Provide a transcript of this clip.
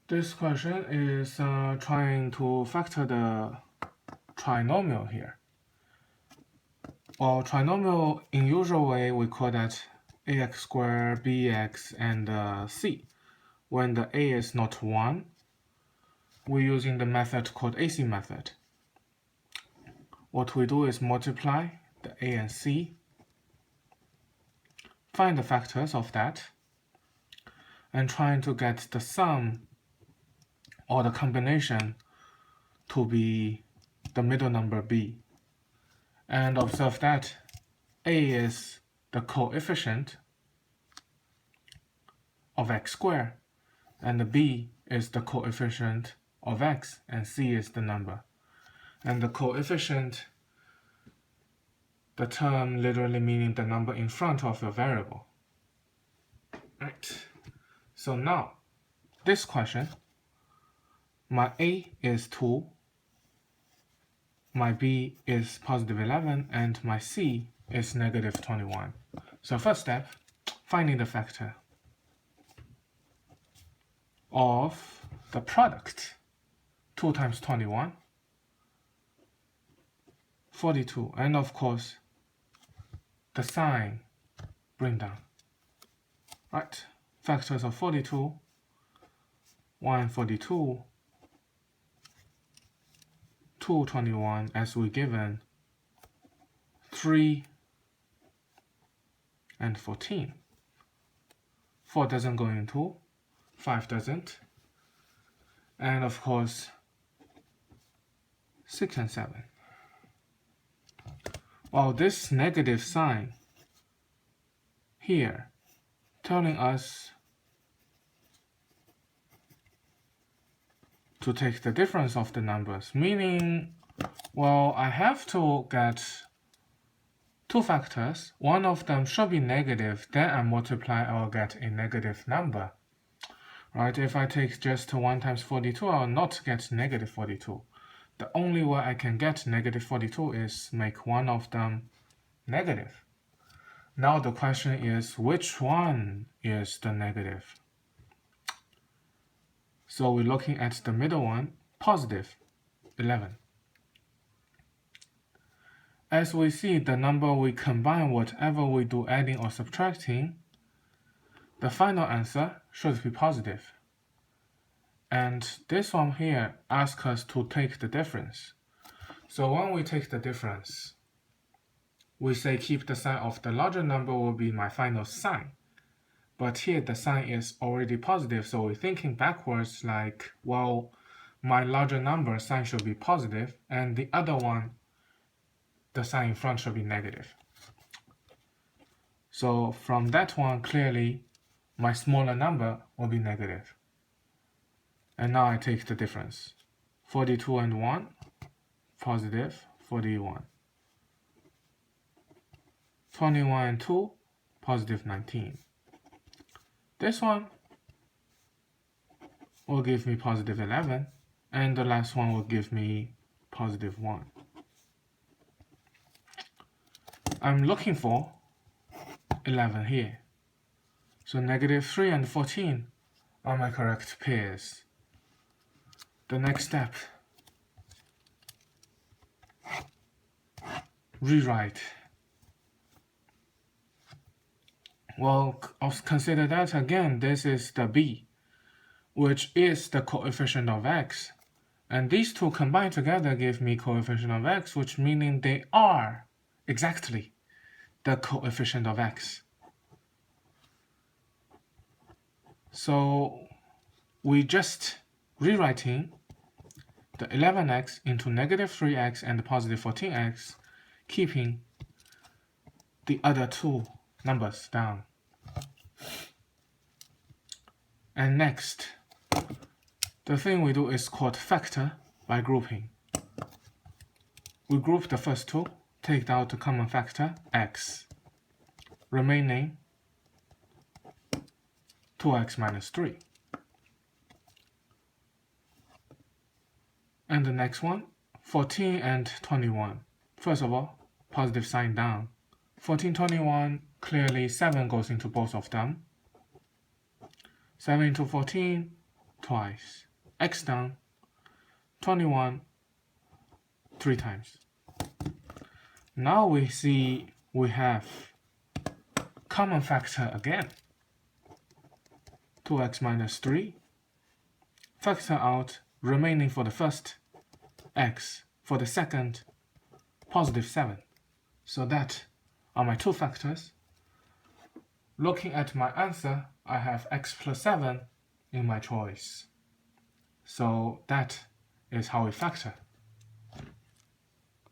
This question is trying to factor the trinomial here. Well, trinomial in usual way we call that ax squared, bx, and c. When the a is not 1, we're using the method called AC method. What we do is multiply the a and c, find the factors of that, and trying to get the sum or the combination to be the middle number b. And observe that a is the coefficient of x squared, and b is the coefficient of x, and c is the number. And the coefficient, the term literally meaning the number in front of your variable. Right. So now, this question, my a is 2, my b is positive 11, and my c is negative 21. So first step, finding the factor of the product. 2 times 21, 42, and of course the sign bring down. Right, factors of 42, 142, 221 as we given, 3 and 14. 4 doesn't go into, 5 doesn't, and of course 6 and 7. Well, this negative sign here telling us to take the difference of the numbers, meaning, well, I have to get two factors. One of them should be negative, then I multiply, I'll get a negative number. Right, if I take just 1 times 42, I'll not get negative 42. The only way I can get negative 42 is make one of them negative. Now the question is, which one is the negative? So we're looking at the middle one, positive 11. As we see, the number we combine, whatever we do adding or subtracting, the final answer should be positive. And this one here asks us to take the difference. So when we take the difference, we say keep the sign of the larger number will be my final sign. But here the sign is already positive, so we're thinking backwards like, well, my larger number sign should be positive, and the other one, the sign in front should be negative. So from that one, clearly, my smaller number will be negative. And now I take the difference. 42 and 1, positive 41. 21 and 2, positive 19. This one will give me positive 11, and the last one will give me positive 1. I'm looking for 11 here. So negative 3 and 14 are my correct pairs. The next step, rewrite. Well, consider that again, this is the b, which is the coefficient of x. And these two combined together give me coefficient of x, which meaning they are exactly the coefficient of x. So we just rewriting the 11x into negative 3x and positive 14x, keeping the other two numbers down. And next, the thing we do is called factor by grouping. We group the first two, take out the common factor, x, remaining 2x minus 3. And the next one, 14 and 21. First of all, positive sign down. 14, 21, clearly 7 goes into both of them. 7 into 14, twice, x down, 21 3 times. Now we see we have common factor again. 2x minus 3. Factor out remaining for the first x, for the second positive 7. So that are my two factors. Looking at my answer, I have x plus 7 in my choice. So that is how we factor.